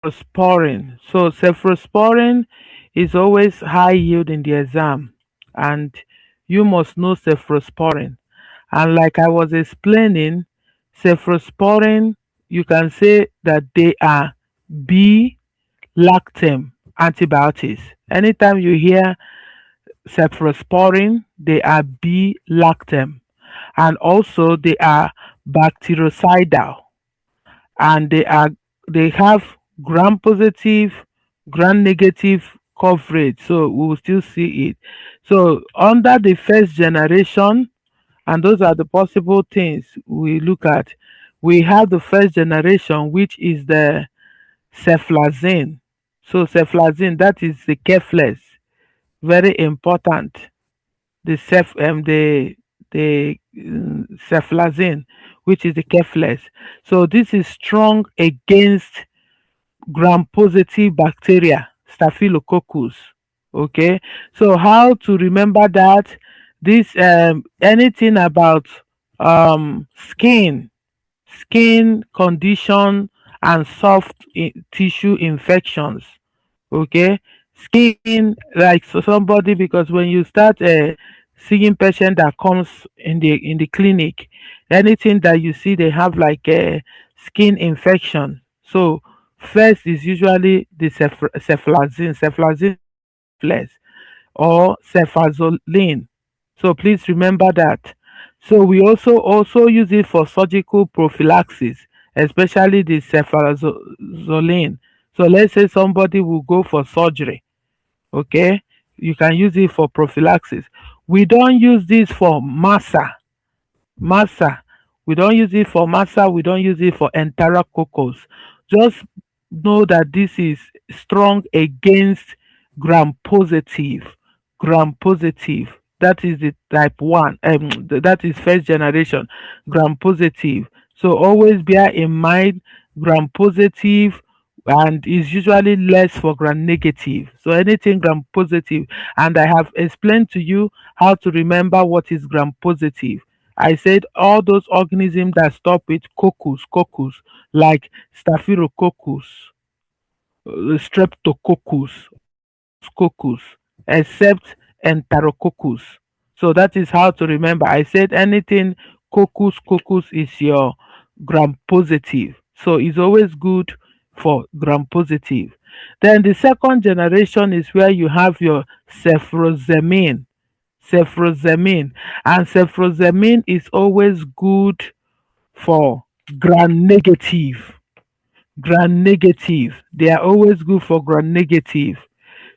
cephalosporin. So cephalosporin is always high yield in the exam, and you must know cephalosporin. And like I was explaining, cephalosporin, you can say that they are B lactam antibiotics. Anytime you hear cephalosporin, they are B lactam, and also they are bactericidal, and they have gram positive, gram negative coverage, so we will still see it. So under the first generation, and those are the possible things we look at. We have the first generation, which is the ceflazine. So ceflazine, that is the careless, very important. The ceflazine, which is the careless. So this is strong against gram-positive bacteria, Staphylococcus. Okay, so how to remember that? This anything about skin condition and tissue infections. Okay, skin, like so somebody, because when you start seeing patient that comes in the clinic, anything that you see they have like a skin infection. So first is usually the cephalosporin flex, or cefazolin. So please remember that. So we also use it for surgical prophylaxis, especially the cefazolin. So let's say somebody will go for surgery, okay? You can use it for prophylaxis. We don't use this for massa. We don't use it for massa, we don't use it for enterococcus. Just know that this is strong against gram positive. Gram positive. That is the type 1. That is first generation gram positive. So always bear in mind gram positive, and is usually less for gram negative. So anything gram positive, and I have explained to you how to remember what is gram positive. I said all those organisms that stop with coccus, like Staphylococcus, Streptococcus, coccus, except Enterococcus. So that is how to remember. I said anything coccus is your gram positive. So it's always good for gram positive. Then the second generation is where you have your cephroxamine. Cephroxamine. And cephroxamine is always good for gram negative. Gram negative. They are always good for gram negative.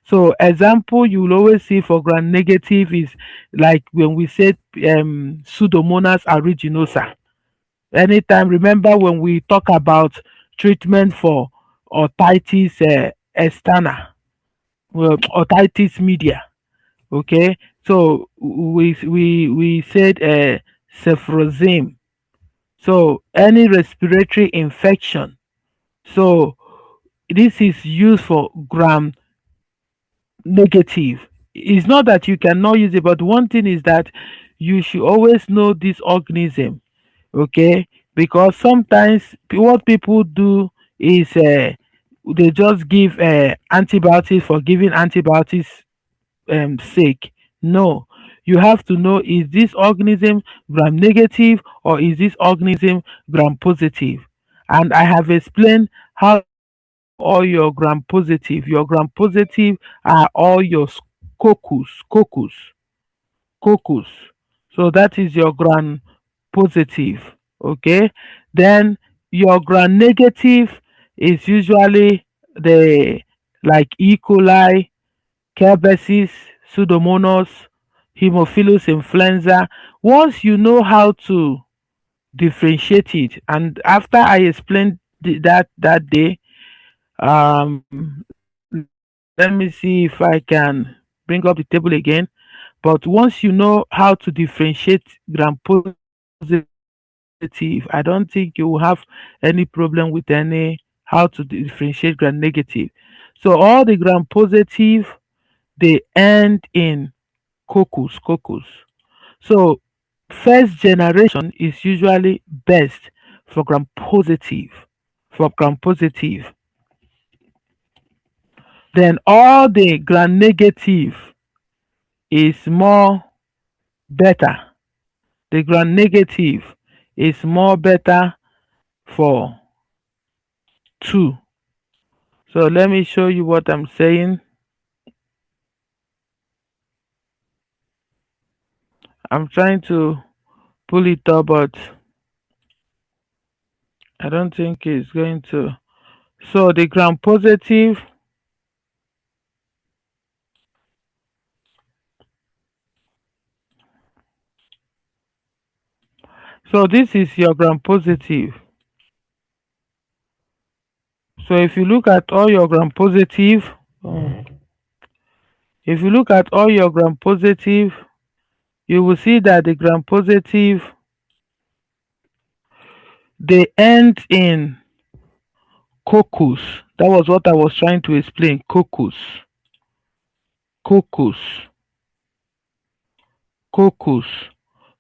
So example you will always see for gram negative is like when we said Pseudomonas aeruginosa. Anytime, remember when we talk about treatment for otitis externa, well, otitis media. Okay, so we said cephroxime. So any respiratory infection. So this is used for gram negative. It's not that you cannot use it, but one thing is that you should always know this organism, okay? Because sometimes what people do is they just give antibiotics for giving antibiotics sake. No, you have to know, is this organism gram negative or is this organism gram positive? And I have explained how all your gram positive. Your gram positive are all your coccus. So that is your gram positive. Okay. Then your gram negative is usually the like E. coli, Kerberos, Pseudomonas, Haemophilus influenza. Once you know how to differentiate it, and after I explained that day, let me see if I can bring up the table again. But once you know how to differentiate gram positive, I don't think you will have any problem with any how to differentiate gram negative. So all the gram positive, they end in coccus. So first generation is usually best for gram positive. For gram positive. Then all the gram negative is more better. The gram negative is more better for 2. So let me show you what I'm saying. I'm trying to pull it up, but I don't think it's going to. So the gram positive, so this is your gram positive. So if you look at all your gram positive, oh, if you look at all your gram positive, you will see that the gram positive, they end in coccus. That was what I was trying to explain. Coccus, coccus, coccus.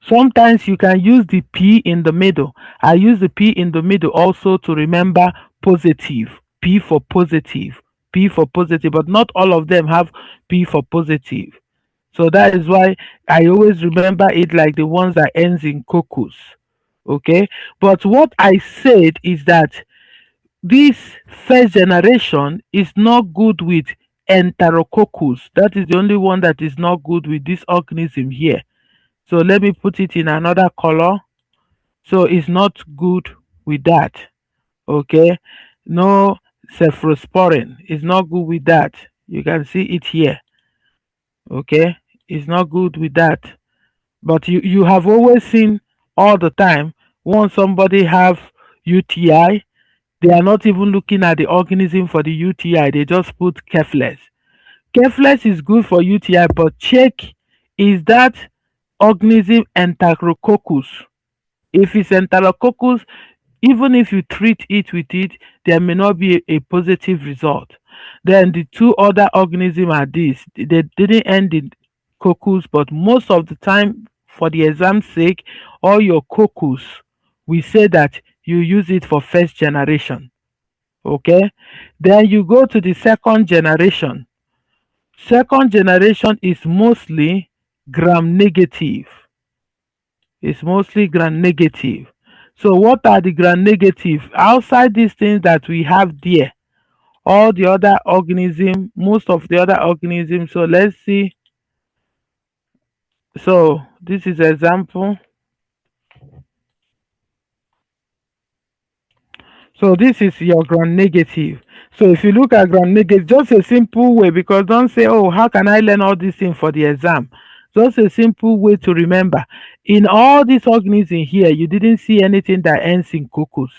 Sometimes you can use the P in the middle. I use the P in the middle also to remember positive. P for positive. P for positive. But not all of them have P for positive. So that is why I always remember it like the ones that ends in coccus. Okay. But what I said is that this first generation is not good with enterococcus. That is the only one that is not good with this organism here. So let me put it in another color. So it's not good with that. Okay. No, cephalosporin is not good with that. You can see it here. Okay. It's not good with that. But you have always seen all the time once somebody have UTI, they are not even looking at the organism for the UTI. They just put careless. Careless is good for UTI, but check, is that organism enterococcus. If it's enterococcus, even if you treat it with it, there may not be a positive result. Then the two other organisms are this. They didn't end in coccus, but most of the time, for the exam's sake, all your coccus, we say that you use it for first generation. Okay. Then you go to the second generation. Second generation is mostly gram negative. It's mostly gram negative. So what are the gram negative? Outside these things that we have there, all the other organism, most of the other organisms. So let's see. So this is example. So this is your gram negative. So if you look at gram negative, just a simple way, because don't say, oh, how can I learn all these things for the exam? Just a simple way to remember. In all these organisms here, you didn't see anything that ends in coccus.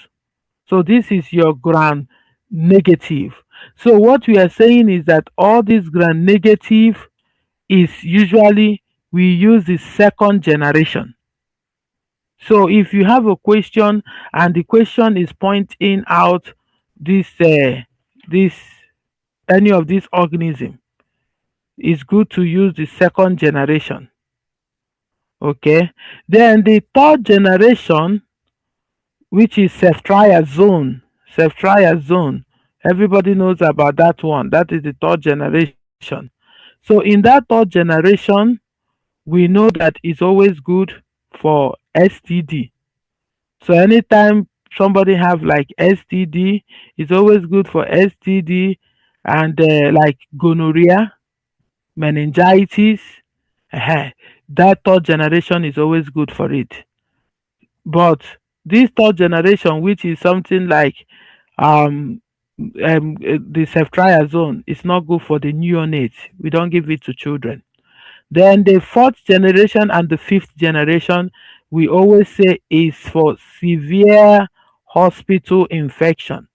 So this is your gram negative. So what we are saying is that all this gram negative is usually we use the second generation. So if you have a question and the question is pointing out this any of these organism, it's good to use the second generation. Okay. Then the third generation, which is ceftriaxone. Ceftriaxone. Everybody knows about that one. That is the third generation. So in that third generation, we know that it's always good for STD. So anytime somebody have like STD, it's always good for STD and like gonorrhea, meningitis. That third generation is always good for it. But this third generation, which is something like um, the ceftriaxone, is not good for the neonates. We don't give it to children. Then the fourth generation and the fifth generation, we always say is for severe hospital infection.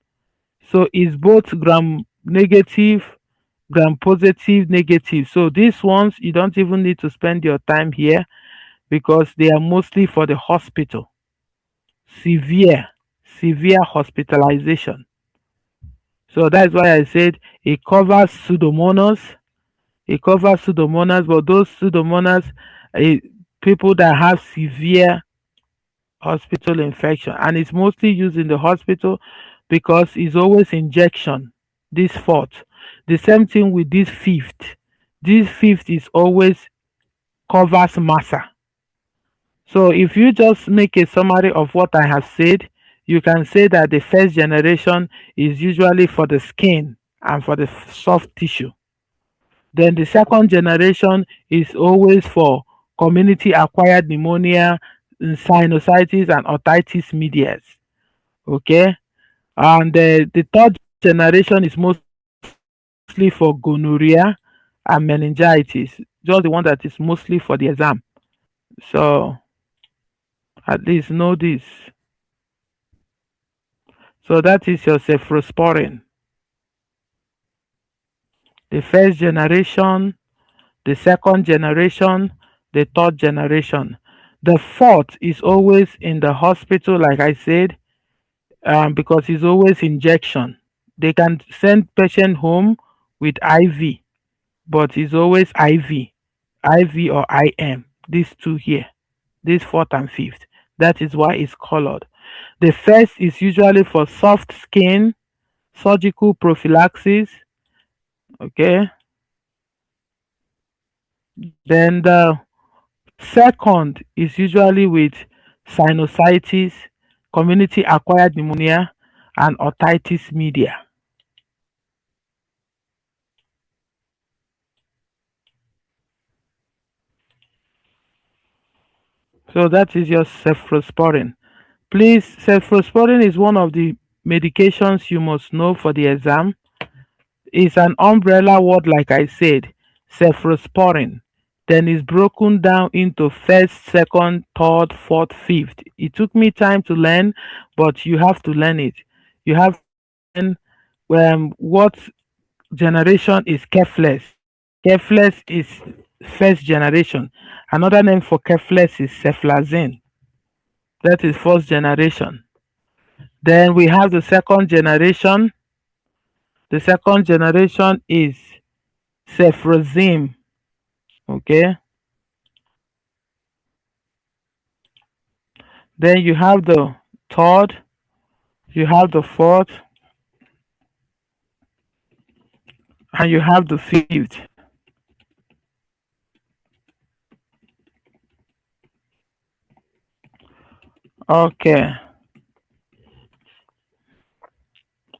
So it's both gram negative, gram positive, negative. So these ones, you don't even need to spend your time here because they are mostly for the hospital. Severe, severe hospitalization. So that's why I said it covers pseudomonas. It covers pseudomonas, but those pseudomonas, eh, people that have severe hospital infection, and it's mostly used in the hospital because it's always injection. This fourth, The same thing with this fifth. This fifth is always covers massa. So if you just make a summary of what I have said, you can say that the first generation is usually for the skin and for the soft tissue. Then the second generation is always for community acquired pneumonia, sinusitis, and otitis media. Okay. And the third generation is mostly for gonorrhea and meningitis, just the one that is mostly for the exam. So at least know this. So that is your cephalosporin. The first generation, the second generation, the third generation. The fourth is always in the hospital, like I said, because it's always injection. They can send patient home with IV, but it's always IV or IM. These two here, this fourth and fifth. That is why it's colored. The first is usually for soft skin, surgical prophylaxis. Okay. Then the second is usually with sinusitis, community acquired pneumonia, and otitis media. So that is your cephalosporin. Please, cephalosporin is one of the medications you must know for the exam. It's an umbrella word, like I said, cephalosporin. Then it's broken down into first, second, third, fourth, fifth. It took me time to learn, but you have to learn it. You have to learn what generation is Kefles. Kefles is first generation. Another name for Kefles is ceflazine. That is first generation. Then we have the second generation. The second generation is cefrazime. Okay. Then you have the third, you have the fourth, and you have the fifth. Okay.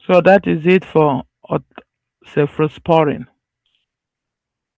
So that is it for cephalosporin.